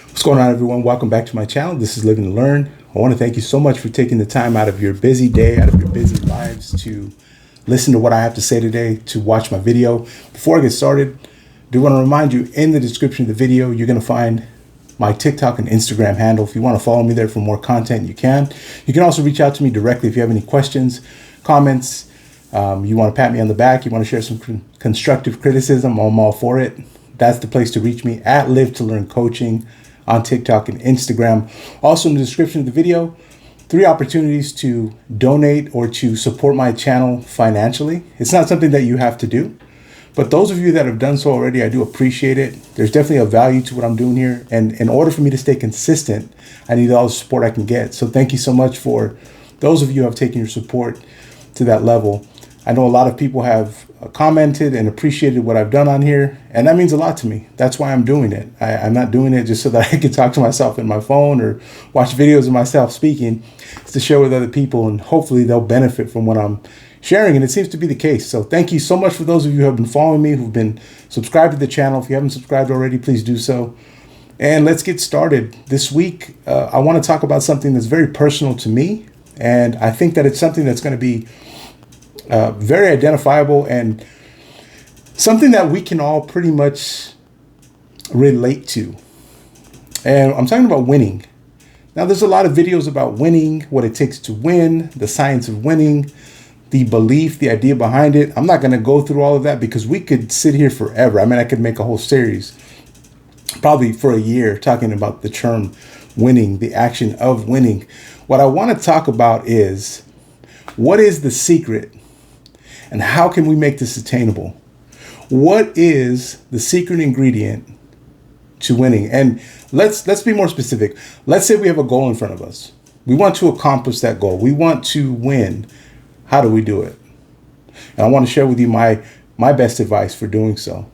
What's going on, everyone? Welcome back to my channel. This is Living to Learn. I want to thank you so much for taking the time out of your busy day, out of your busy lives to listen to what I have to say today, to watch my video. Before I get started, I do want to remind you, in the description of the video, you're going to find my TikTok and Instagram handle. If you want to follow me there for more content, you can. You can also reach out to me directly if you have any questions, comments, you want to pat me on the back, you want to share some constructive criticism, I'm all for it. That's the place to reach me, at Live to Learn Coaching on TikTok and Instagram. Also in the description of the video, 3 opportunities to donate or to support my channel financially. It's not something that you have to do, but those of you that have done so already, I do appreciate it. There's definitely a value to what I'm doing here. And in order for me to stay consistent, I need all the support I can get. So thank you so much for those of you who have taken your support to that level. I know a lot of people have commented and appreciated what I've done on here, and that means a lot to me. That's why I'm doing it. I'm not doing it just so that I can talk to myself in my phone or watch videos of myself speaking. It's to share with other people, and hopefully they'll benefit from what I'm sharing, and it seems to be the case. So thank you so much for those of you who have been following me, who've been subscribed to the channel. If you haven't subscribed already, please do so. And let's get started. This week, I want to talk about something that's very personal to me, and I think that it's something that's going to be very identifiable and something that we can all pretty much relate to. And I'm talking about winning. Now, there's a lot of videos about winning, what it takes to win, the science of winning, the belief, the idea behind it. I'm not going to go through all of that because we could sit here forever. I mean, I could make a whole series, probably for a year, talking about the term winning, the action of winning. What I want to talk about is, what is the secret? And how can we make this attainable? What is the secret ingredient to winning? And let's be more specific. Let's say we have a goal in front of us. We want to accomplish that goal. We want to win. How do we do it? And I want to share with you my best advice for doing so.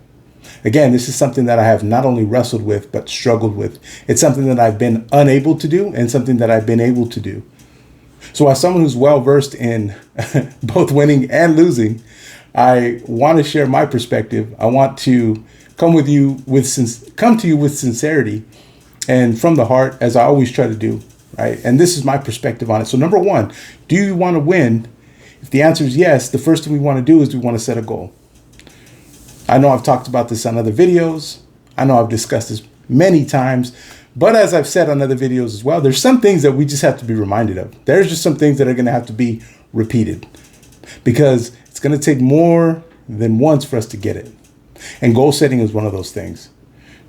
Again, this is something that I have not only wrestled with, but struggled with. It's something that I've been unable to do and something that I've been able to do. So as someone who's well-versed in both winning and losing, I want to share my perspective. I want to come to you with sincerity and from the heart, as I always try to do, right? And this is my perspective on it. So number one, do you want to win? If the answer is yes, the first thing we want to do is we want to set a goal. I know I've talked about this on other videos. I know I've discussed this many times. But as I've said on other videos as well, there's some things that we just have to be reminded of. There's just some things that are going to have to be repeated because it's going to take more than once for us to get it. And goal setting is one of those things.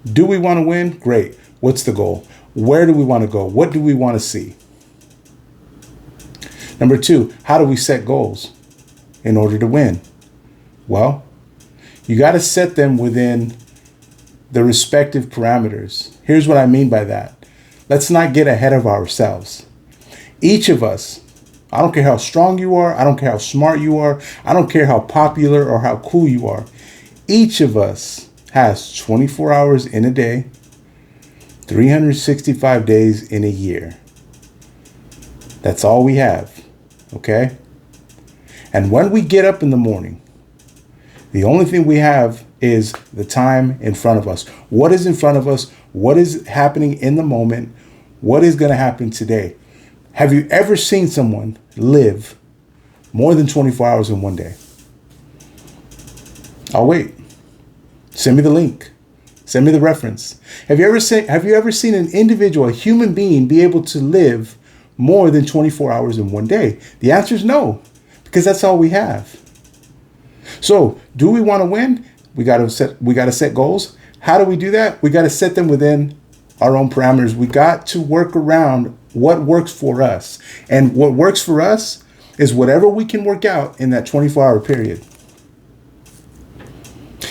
Do we want to win? Great. What's the goal? Where do we want to go? What do we want to see? Number 2, how do we set goals in order to win? Well, you got to set them within the respective parameters. Here's what I mean by that. Let's not get ahead of ourselves. Each of us, I don't care how strong you are, I don't care how smart you are, I don't care how popular or how cool you are. Each of us has 24 hours in a day, 365 days in a year. That's all we have, okay? And when we get up in the morning, the only thing we have is the time in front of us. What is in front of us? What is happening in the moment? What is going to happen today? Have you ever seen someone live more than 24 hours in one day? I'll wait. Send me the link. Send me the reference. Have you ever seen an individual, a human being, be able to live more than 24 hours in one day? The answer is no, because that's all we have. So, do we want to win? We got to set goals. How do we do that? We got to set them within our own parameters. We got to work around what works for us. And what works for us is whatever we can work out in that 24-hour period.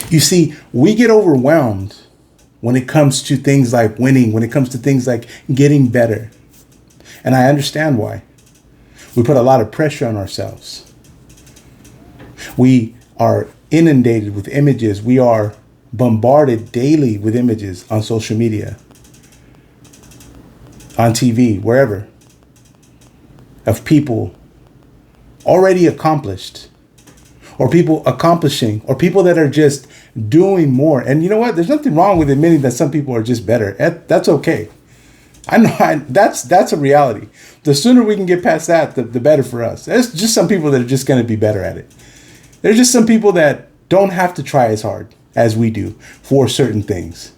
You see, we get overwhelmed when it comes to things like winning, when it comes to things like getting better. And I understand why. We put a lot of pressure on ourselves. We are inundated with images. We are bombarded daily with images on social media, on TV, wherever, of people already accomplished, or people accomplishing, or people that are just doing more. And you know what? There's nothing wrong with admitting that some people are just better. That's okay. I know that's a reality. The sooner we can get past that, the better for us. There's just some people that are just going to be better at it. There's just some people that don't have to try as hard as we do for certain things.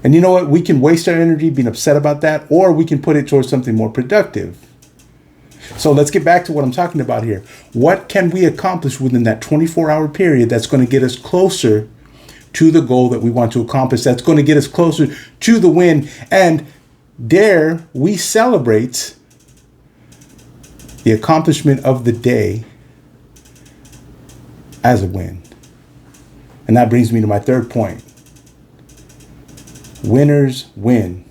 And you know what? We can waste our energy being upset about that, or we can put it towards something more productive. So let's get back to what I'm talking about here. What can we accomplish within that 24-hour period that's going to get us closer to the goal that we want to accomplish, that's going to get us closer to the win? And there we celebrate the accomplishment of the day as a win. And that brings me to my third point. Winners win.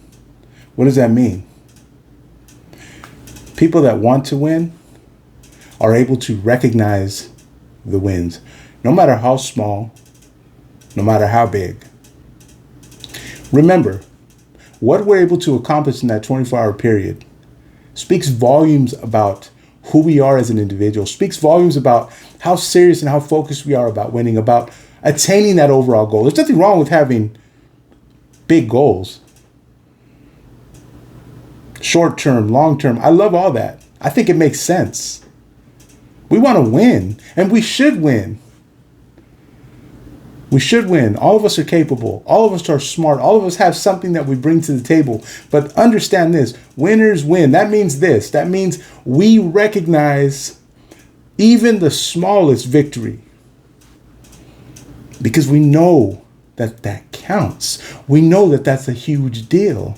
What does that mean? People that want to win are able to recognize the wins, no matter how small, no matter how big. Remember, what we're able to accomplish in that 24-hour period speaks volumes about who we are as an individual, speaks volumes about how serious and how focused we are about winning, about attaining that overall goal. There's nothing wrong with having big goals. Short term, long term. I love all that. I think it makes sense. We want to win, and we should win. We should win. All of us are capable. All of us are smart. All of us have something that we bring to the table. But understand this, winners win. That means this. That means we recognize even the smallest victory, because we know that that counts. We know that that's a huge deal.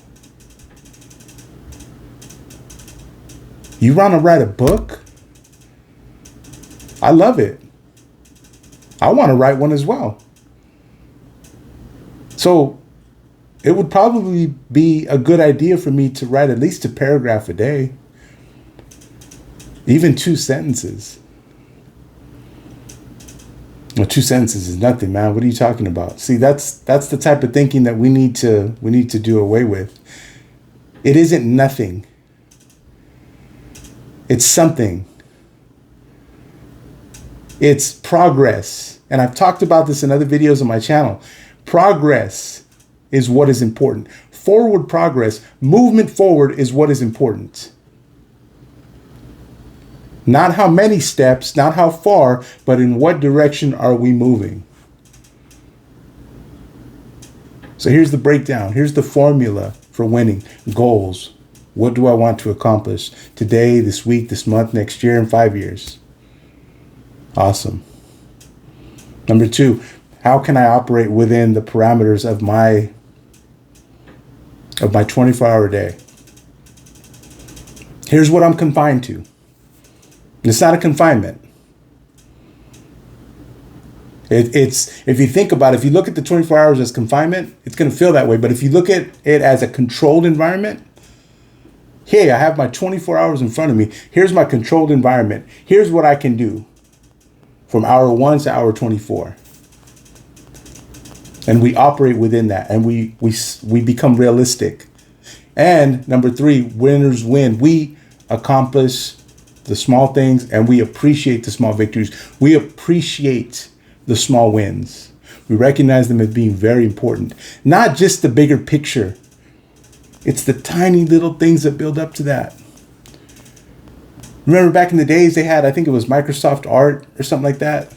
You want to write a book? I love it. I want to write one as well. So it would probably be a good idea for me to write at least a paragraph a day, even 2 sentences. Well, 2 sentences is nothing, man. What are you talking about? See, that's the type of thinking that we need to do away with. It isn't nothing. It's something. It's progress. And I've talked about this in other videos on my channel. Progress is what is important. Forward progress, movement forward is what is important. Not how many steps, not how far, but in what direction are we moving? So here's the breakdown. Here's the formula for winning. Goals. What do I want to accomplish today, this week, this month, next year, and 5 years? Awesome. Number 2, how can I operate within the parameters of my 24-hour day? Here's what I'm confined to. It's not a confinement. It's if you think about it, if you look at the 24 hours as confinement, it's going to feel that way. But if you look at it as a controlled environment, hey, I have my 24 hours in front of me. Here's my controlled environment. Here's what I can do from hour 1 to hour 24. And we operate within that, and we become realistic. And number 3, winners win. We accomplish the small things, and we appreciate the small victories. We appreciate the small wins. We recognize them as being very important. Not just the bigger picture. It's the tiny little things that build up to that. Remember back in the days they had, I think it was Microsoft Art or something like that.